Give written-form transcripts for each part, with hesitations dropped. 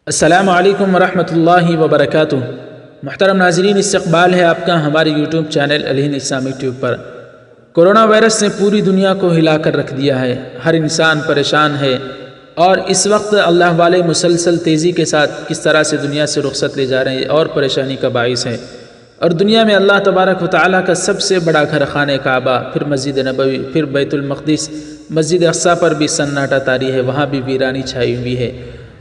السلام علیکم ورحمۃ اللہ وبرکاتہ۔ محترم ناظرین، استقبال ہے آپ کا ہمارے یوٹیوب چینل الہند اسلامک ٹیوب پر۔ کرونا وائرس نے پوری دنیا کو ہلا کر رکھ دیا ہے، ہر انسان پریشان ہے، اور اس وقت اللہ والے مسلسل تیزی کے ساتھ کس طرح سے دنیا سے رخصت لے جا رہے ہیں اور پریشانی کا باعث ہے۔ اور دنیا میں اللہ تبارک و تعالیٰ کا سب سے بڑا گھر خانہ کعبہ، پھر مسجد نبوی، پھر بیت المقدس، مسجد اقصیٰ پر بھی سناٹا طاری ہے، وہاں بھی ویرانی چھائی ہوئی ہے۔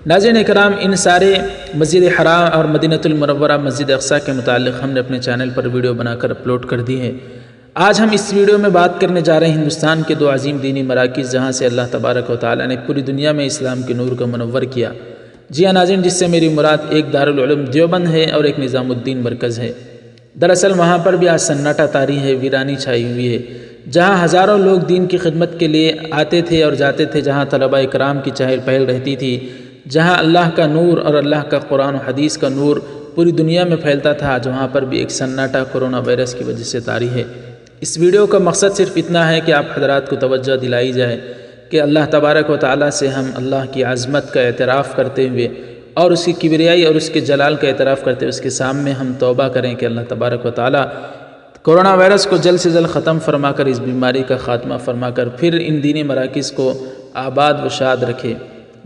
ناظرین اکرام، ان سارے مسجد حرام اور مدینہ المنورہ مسجد اقصیٰ کے متعلق ہم نے اپنے چینل پر ویڈیو بنا کر اپلوڈ کر دی ہے۔ آج ہم اس ویڈیو میں بات کرنے جا رہے ہیں ہندوستان کے دو عظیم دینی مراکز، جہاں سے اللہ تبارک و تعالیٰ نے پوری دنیا میں اسلام کے نور کو منور کیا۔ جی ہاں ناظرین، جس سے میری مراد ایک دارالعلوم دیوبند ہے اور ایک نظام الدین مرکز ہے۔ دراصل وہاں پر بھی آج سناٹا طاری ہے، ویرانی چھائی ہوئی ہے، جہاں ہزاروں لوگ دین کی خدمت کے لیے آتے تھے اور جاتے تھے، جہاں طلباء کرام کی چہل پہل رہتی تھی، جہاں اللہ کا نور اور اللہ کا قرآن و حدیث کا نور پوری دنیا میں پھیلتا تھا، آج وہاں پر بھی ایک سناٹا کورونا وائرس کی وجہ سے طاری ہے۔ اس ویڈیو کا مقصد صرف اتنا ہے کہ آپ حضرات کو توجہ دلائی جائے کہ اللہ تبارک و تعالیٰ سے ہم اللہ کی عظمت کا اعتراف کرتے ہوئے اور اس کی کبریائی اور اس کے جلال کا اعتراف کرتے ہوئے اس کے سامنے ہم توبہ کریں کہ اللہ تبارک و تعالیٰ کورونا وائرس کو جلد سے جلد ختم فرما کر، اس بیماری کا خاتمہ فرما کر، پھر ان دینی مراکز کو آباد و شاد رکھے۔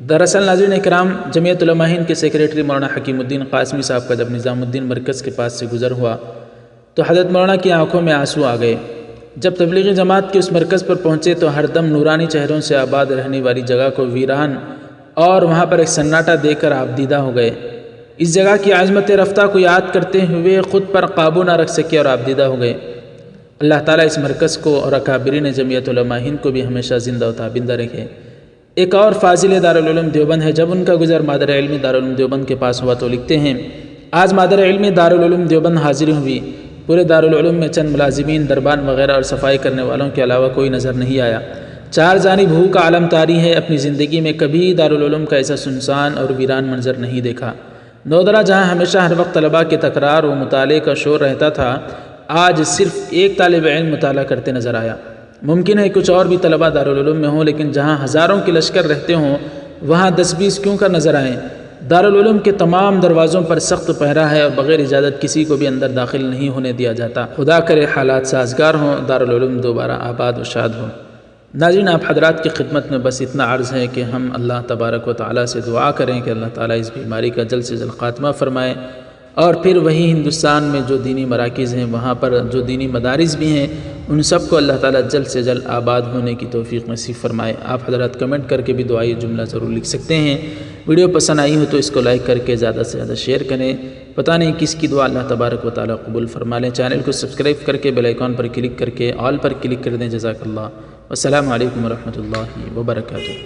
دراصل ناظرین اکرام، جمعیت علماء ہند کے سیکریٹری مولانا حکیم الدین قاسمی صاحب کا جب نظام الدین مرکز کے پاس سے گزر ہوا تو حضرت مولانا کی آنکھوں میں آنسو آ گئے۔ جب تبلیغی جماعت کے اس مرکز پر پہنچے تو ہر دم نورانی چہروں سے آباد رہنے والی جگہ کو ویران اور وہاں پر ایک سناٹا دیکھ کر آپ دیدہ ہو گئے۔ اس جگہ کی عظمت رفتہ کو یاد کرتے ہوئے خود پر قابو نہ رکھ سکے اور آپ دیدہ ہو گئے۔ اللہ تعالیٰ اس مرکز کو اور اکابرین جمعیت علماء ہند کو بھی ہمیشہ زندہ و تابندہ رکھے۔ ایک اور فاضل دارالعلوم دیوبند ہے، جب ان کا گزر مادر علمی دارالعلوم دیوبند کے پاس ہوا تو لکھتے ہیں، آج مادر علمی دارالعلوم دیوبند حاضر ہوئی، پورے دارالعلوم میں چند ملازمین، دربان وغیرہ اور صفائی کرنے والوں کے علاوہ کوئی نظر نہیں آیا۔ چار جانب بھوک کا عالم طاری ہے، اپنی زندگی میں کبھی دارالعلوم کا ایسا سنسان اور ویران منظر نہیں دیکھا۔ نودرہ جہاں ہمیشہ ہر وقت طلباء کے تکرار و مطالعے کا شور رہتا تھا، آج صرف ایک طالب علم مطالعہ کرتے نظر آیا۔ ممکن ہے کچھ اور بھی طلباء دارالعلوم میں ہوں، لیکن جہاں ہزاروں کے لشکر رہتے ہوں وہاں 10-20 کیوں کر نظر آئیں۔ دارالعلوم کے تمام دروازوں پر سخت پہرا ہے اور بغیر اجازت کسی کو بھی اندر داخل نہیں ہونے دیا جاتا۔ خدا کرے حالات سازگار ہوں، دارالعلوم دوبارہ آباد و شاد ہوں۔ ناظرین، آپ حضرات کی خدمت میں بس اتنا عرض ہے کہ ہم اللہ تبارک و تعالیٰ سے دعا کریں کہ اللہ تعالیٰ اس بیماری کا جلد سے جلد خاتمہ فرمائے، اور پھر وہی ہندوستان میں جو دینی مراکز ہیں، وہاں پر جو دینی مدارس بھی ہیں، ان سب کو اللہ تعالیٰ جلد سے جلد آباد ہونے کی توفیق نصیب فرمائے۔ آپ حضرات کمنٹ کر کے بھی دعائی جملہ ضرور لکھ سکتے ہیں۔ ویڈیو پسند آئی ہو تو اس کو لائک کر کے زیادہ سے زیادہ شیئر کریں۔ پتہ نہیں کس کی دعا اللہ تبارک و تعالیٰ قبول فرما لیں۔ چینل کو سبسکرائب کر کے بیل آئیکن پر کلک کر کے آل پر کلک کر دیں۔ جزاک اللہ۔ والسلام علیکم ورحمۃ اللہ وبرکاتہ۔